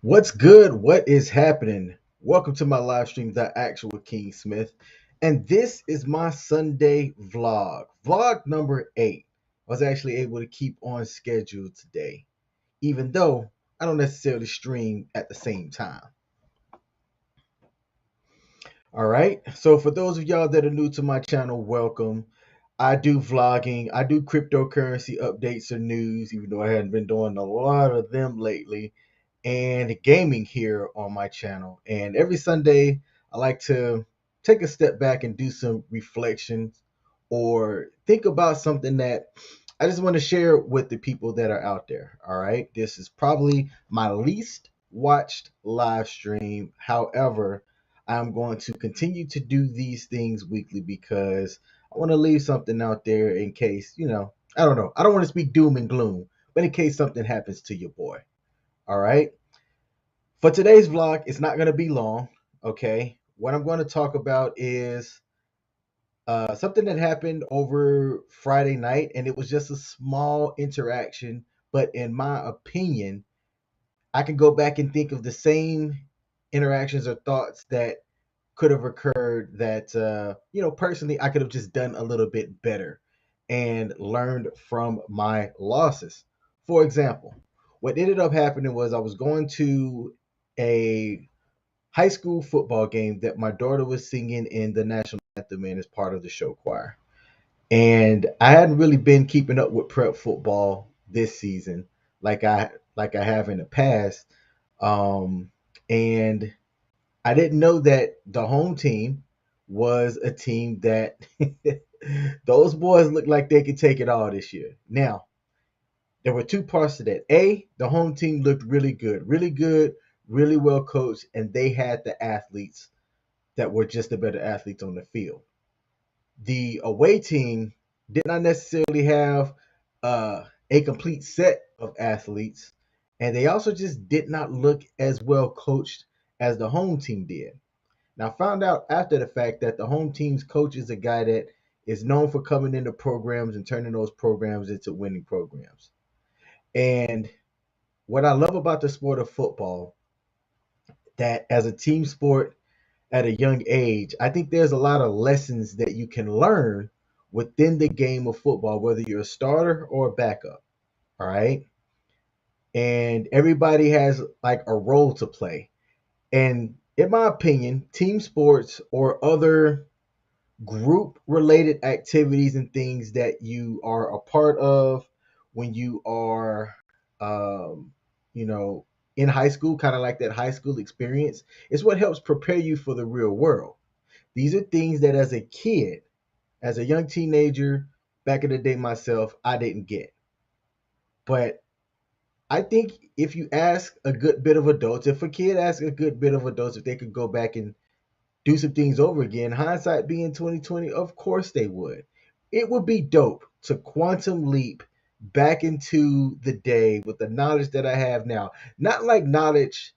What's good? What is happening? Welcome to my live stream, The Actual King Smith. And this is my Sunday vlog. Vlog number 8. I was actually able to keep on schedule today, even though I don't necessarily stream at the same time. All right. So for those of y'all that are new to my channel, welcome. I do vlogging. I do cryptocurrency updates and news, even though I hadn't been doing a lot of them lately, and gaming here on my channel. And every Sunday, I like to take a step back and do some reflections or think about something that I just want to share with the people that are out there. All right. This is probably my least watched live stream. However, I'm going to continue to do these things weekly because I want to leave something out there in case, I don't know. I don't want to speak doom and gloom, but in case something happens to your boy. All right. For today's vlog, it's not going to be long. Okay. What I'm going to talk about is something that happened over Friday night, and it was just a small interaction. But in my opinion, I can go back and think of the same interactions or thoughts that could have occurred that, personally, I could have just done a little bit better and learned from my losses. For example, what ended up happening was I was going to a high school football game that my daughter was singing in the national anthem in as part of the show choir. And I hadn't really been keeping up with prep football this season like I have in the past. Um, and I didn't know that the home team was a team that those boys looked like they could take it all this year. Now, there were two parts to that. A, the home team looked really good, really well coached, and they had the athletes that were just the better athletes on the field. The away team did not necessarily have a complete set of athletes, and they also just did not look as well coached as the home team did. Now, I found out after the fact that the home team's coach is a guy that is known for coming into programs and turning those programs into winning programs. And what I love about the sport of football, that as a team sport at a young age, I think there's a lot of lessons that you can learn within the game of football, whether you're a starter or a backup. All right. And everybody has like a role to play. And in my opinion, team sports or other group related activities and things that you are a part of when you are um, you know in high school, kind of like that high school experience, is what helps prepare you for the real world. These are things that as a kid, as a young teenager, back in the day myself, I didn't get. But I think if you ask a good bit of adults, if a kid asks a good bit of adults if they could go back and do some things over again, hindsight being 2020, of course they would. It would be dope to quantum leap back into the day with the knowledge that I have now. Not like knowledge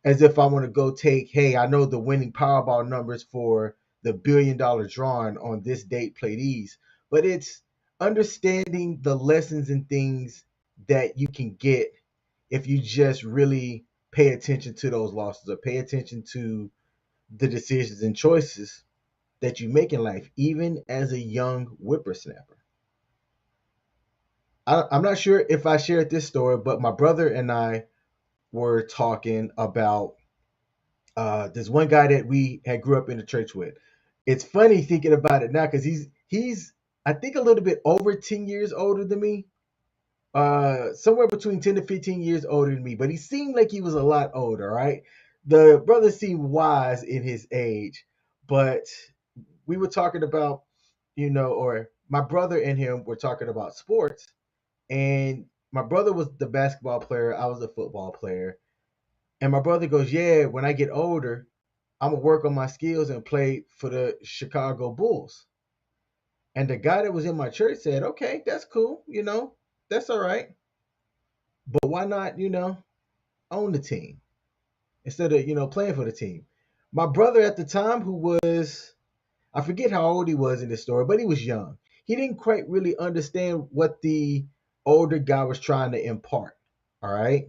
as if I want to go take, hey, I know the winning Powerball numbers for the $1 billion drawing on this date, play these. But it's understanding the lessons and things that you can get if you just really pay attention to those losses or pay attention to the decisions and choices that you make in life, even as a young whippersnapper. I'm not sure if I shared this story, but my brother and I were talking about this one guy that we had grew up in the church with. It's funny thinking about it now because he's I think a little bit over 10 years older than me. Somewhere between 10 to 15 years older than me, but he seemed like he was a lot older, right? The brother seemed wise in his age, but we were talking about, or my brother and him were talking about sports, and my brother was the basketball player, I was a football player. And my brother goes, yeah, when I get older, I'm gonna work on my skills and play for the Chicago Bulls. And the guy that was in my church said, okay, that's cool, that's all right. But why not, own the team instead of, playing for the team? My brother at the time, who was, I forget how old he was in this story, but he was young. he didn't quite really understand what the older guy was trying to impart. All right.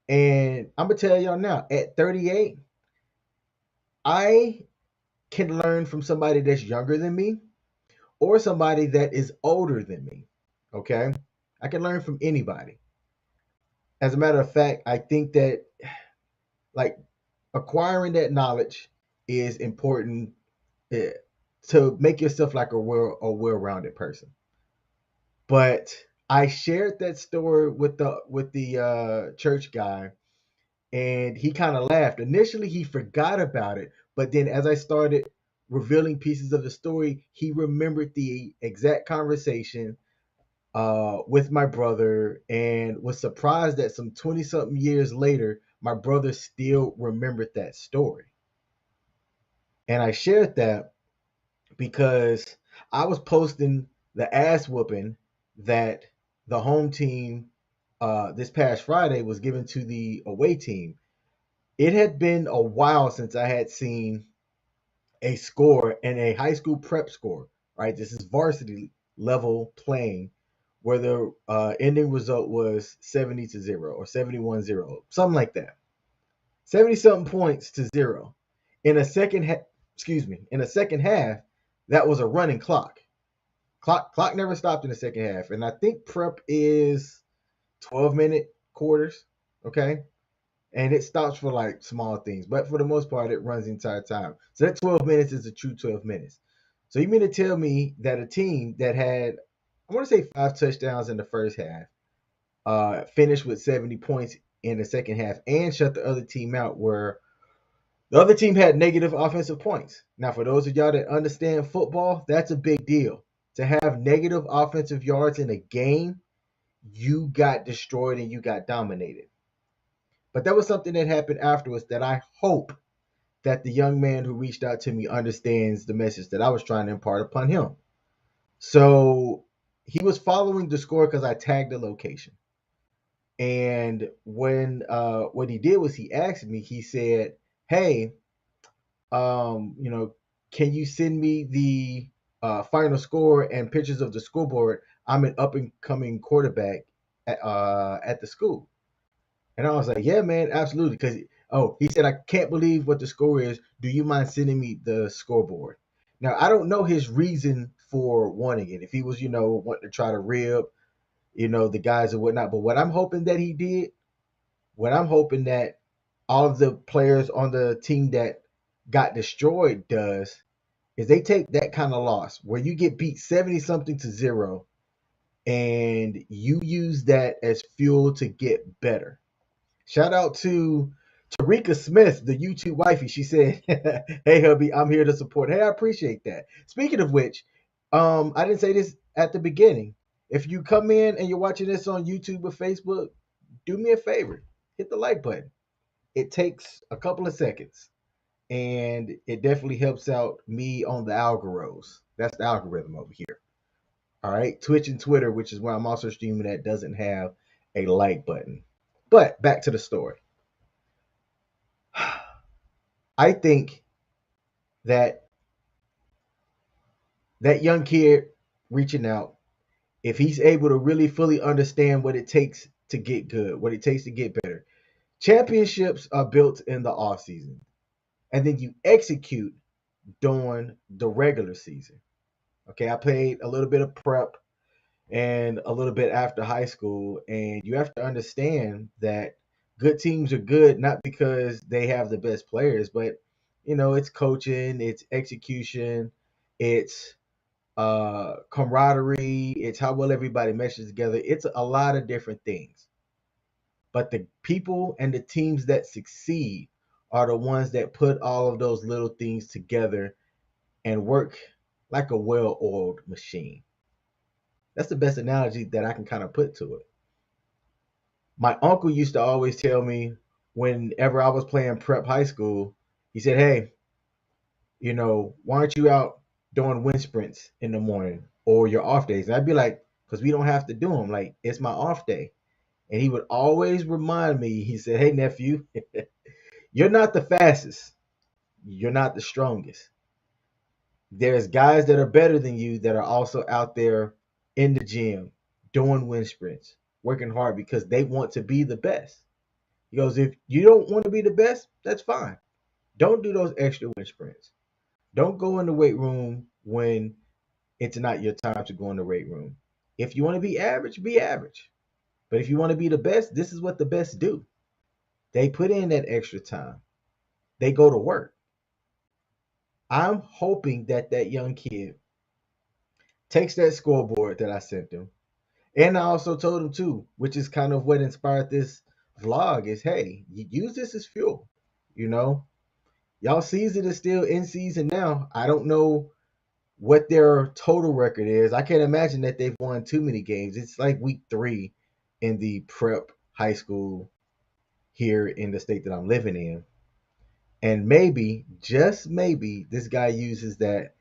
And I'm gonna tell y'all now, at 38, I can learn from somebody that's younger than me or somebody that is older than me. Okay. I can learn from anybody. As a matter of fact, I think that like acquiring that knowledge is important, eh, to make yourself like a well-rounded person. But I shared that story with the church guy, and he kind of laughed. Initially, he forgot about it, but then as I started revealing pieces of the story, he remembered the exact conversation with my brother, and was surprised that some 20 something years later, my brother still remembered that story. And I shared that because I was posting the ass whooping that the home team this past Friday was given to the away team. It had been a while since I had seen a score and a high school prep score, right? This is varsity level playing where the ending result was 70-0 or 71-0, something like that. 70 something points to zero. In a in a second half, that was a running clock. Clock never stopped in the second half. And I think prep is 12-minute quarters, okay? And it stops for like small things, but for the most part, it runs the entire time. So that 12 minutes is a true 12 minutes. So you mean to tell me that a team that had, I want to say 5 touchdowns in the first half, finished with 70 points in the second half and shut the other team out, where the other team had negative offensive points. Now, for those of y'all that understand football, that's a big deal. To have negative offensive yards in a game, you got destroyed and you got dominated. But that was something that happened afterwards that I hope that the young man who reached out to me understands the message that I was trying to impart upon him. So he was following the score because I tagged the location. And when what he did was he asked me, he said, "Hey, you know, can you send me the final score and pictures of the scoreboard? I'm an up and coming quarterback at the school." And I was like, "Yeah, man, absolutely." Because he said, "I can't believe what the score is. Do you mind sending me the scoreboard?" Now I don't know his reason for wanting it. If he was, wanting to try to rib, the guys or whatnot. But what I'm hoping that he did, what I'm hoping that all of the players on the team that got destroyed does, is they take that kind of loss where you get beat 70 something to zero, and you use that as fuel to get better. Shout out to Tarika Smith, the YouTube wifey. She said, "Hey hubby, I'm here to support." Hey, I appreciate that. Speaking of which, I didn't say this at the beginning. If you come in and you're watching this on YouTube or Facebook, do me a favor, hit the like button. It takes a couple of seconds, and it definitely helps out me on the algorithms. That's the algorithm over here. All right, Twitch and Twitter, which is where I'm also streaming at, doesn't have a like button. But back to the story. I think that that young kid reaching out, if he's able to really fully understand what it takes to get good, what it takes to get better. Championships are built in the off season, and then you execute during the regular season. Okay, I played a little bit of prep and a little bit after high school, and you have to understand that good teams are good not because they have the best players, but it's coaching, it's execution, it's camaraderie, it's how well everybody meshes together. It's a lot of different things. But the people and the teams that succeed are the ones that put all of those little things together and work like a well-oiled machine. That's the best analogy that I can kind of put to it. My uncle used to always tell me whenever I was playing prep high school, he said, "Hey, why aren't you out doing wind sprints in the morning or your off days?" And I'd be like, "Because we don't have to do them. Like, it's my off day." And he would always remind me, he said, "Hey, nephew, you're not the fastest. You're not the strongest. There's guys that are better than you that are also out there in the gym doing wind sprints, working hard because they want to be the best. He goes, if you don't want to be the best, that's fine. Don't do those extra wind sprints. Don't go in the weight room when it's not your time to go in the weight room. If you want to be average, be average. But if you want to be the best, this is what the best do. They put in that extra time. They go to work. I'm hoping that that young kid takes that scoreboard that I sent him. And I also told him too, which is kind of what inspired this vlog is, hey, you use this as fuel. You know, y'all season is still in season now. I don't know what their total record is. I can't imagine that they've won too many games. It's like week 3 in the prep high school here in the state that I'm living in. And maybe, just maybe, this guy uses that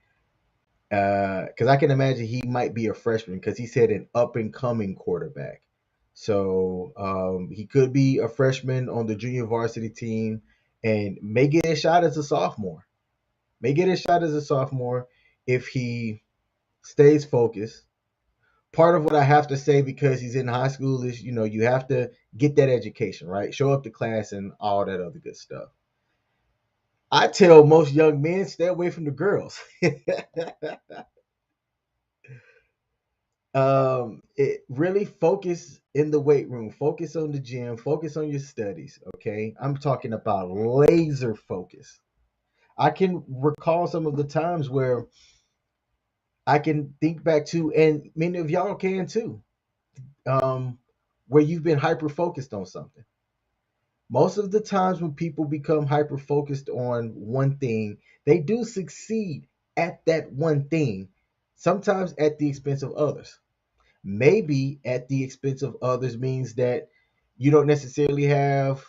because I can imagine he might be a freshman because he said an up and coming quarterback. So he could be a freshman on the junior varsity team and may get a shot as a sophomore. May get a shot as a sophomore if he stays focused. Part of what I have to say because he's in high school is, you have to get that education, right? Show up to class and all that other good stuff. I tell most young men stay away from the girls. It really focus in the weight room, focus on the gym, focus on your studies. Okay, I'm talking about laser focus. I can recall some of the times where I can think back to, and many of y'all can too, where you've been hyper focused on something. Most of the times when people become hyper focused on one thing, they do succeed at that one thing, sometimes at the expense of others. Maybe at the expense of others means that you don't necessarily have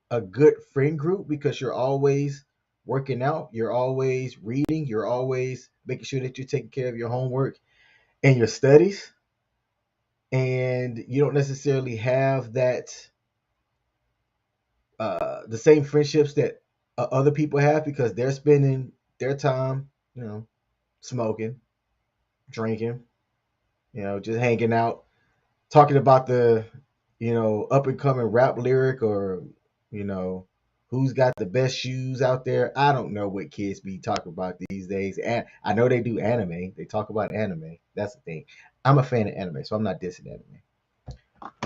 a good friend group because you're always working out, you're always reading, you're always making sure that you're taking care of your homework and your studies, and you don't necessarily have that the same friendships that other people have because they're spending their time, smoking, drinking, just hanging out, talking about the, up and coming rap lyric or, you know, who's got the best shoes out there. I don't know what kids be talking about these days. And I know they do anime. They talk about anime. That's the thing. I'm a fan of anime, so I'm not dissing anime.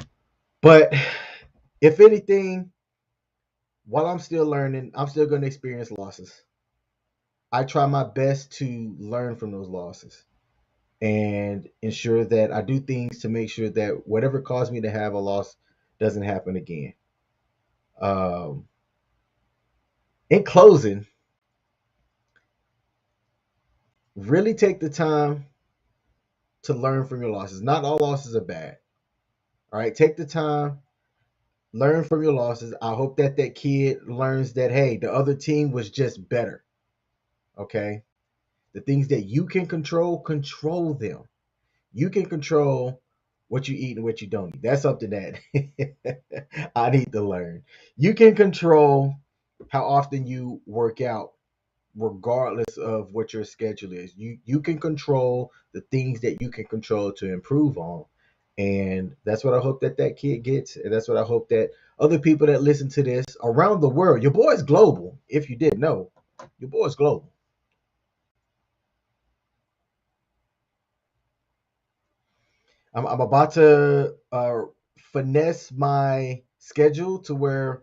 But if anything, while I'm still learning, I'm still going to experience losses. I try my best to learn from those losses and ensure that I do things to make sure that whatever caused me to have a loss doesn't happen again. Um, in closing, really take the time to learn from your losses. Not all losses are bad. All right, take the time, learn from your losses. I hope that that kid learns that hey, the other team was just better. Okay, the things that you can control, control them. You can control what you eat and what you don't eat. That's something that I need to learn. You can control how often you work out regardless of what your schedule is. You can control the things that you can control to improve on. And that's what I hope that that kid gets. And that's what I hope that other people that listen to this around the world, your boy's global. If you didn't know, your boy's global. I'm about to finesse my schedule to where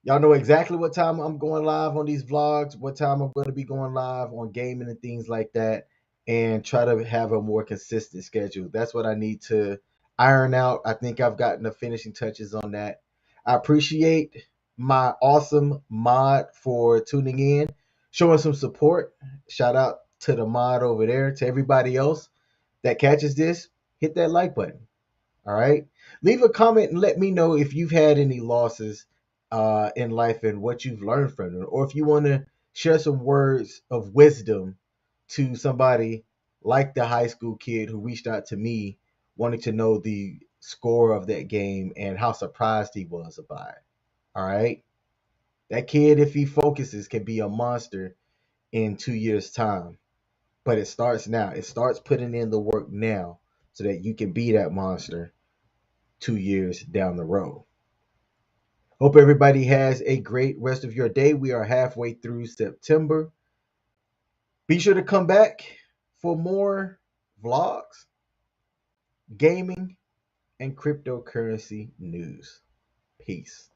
y'all know exactly what time I'm going live on these vlogs, what time I'm going to be going live on gaming and things like that, and try to have a more consistent schedule. That's what I need to iron out. I think I've gotten the finishing touches on that. I appreciate my awesome mod for tuning in, showing some support. Shout out to the mod over there, to everybody else that catches this. Hit that like button. All right. Leave a comment and let me know if you've had any losses in life and what you've learned from them. Or if you want to share some words of wisdom to somebody like the high school kid who reached out to me wanting to know the score of that game and how surprised he was about it. All right. That kid, if he focuses, can be a monster in 2 years' time. But it starts now. It starts putting in the work now so that you can be that monster 2 years down the road. Hope everybody has a great rest of your day. We are halfway through September. Be sure to come back for more vlogs, gaming, and cryptocurrency news. Peace.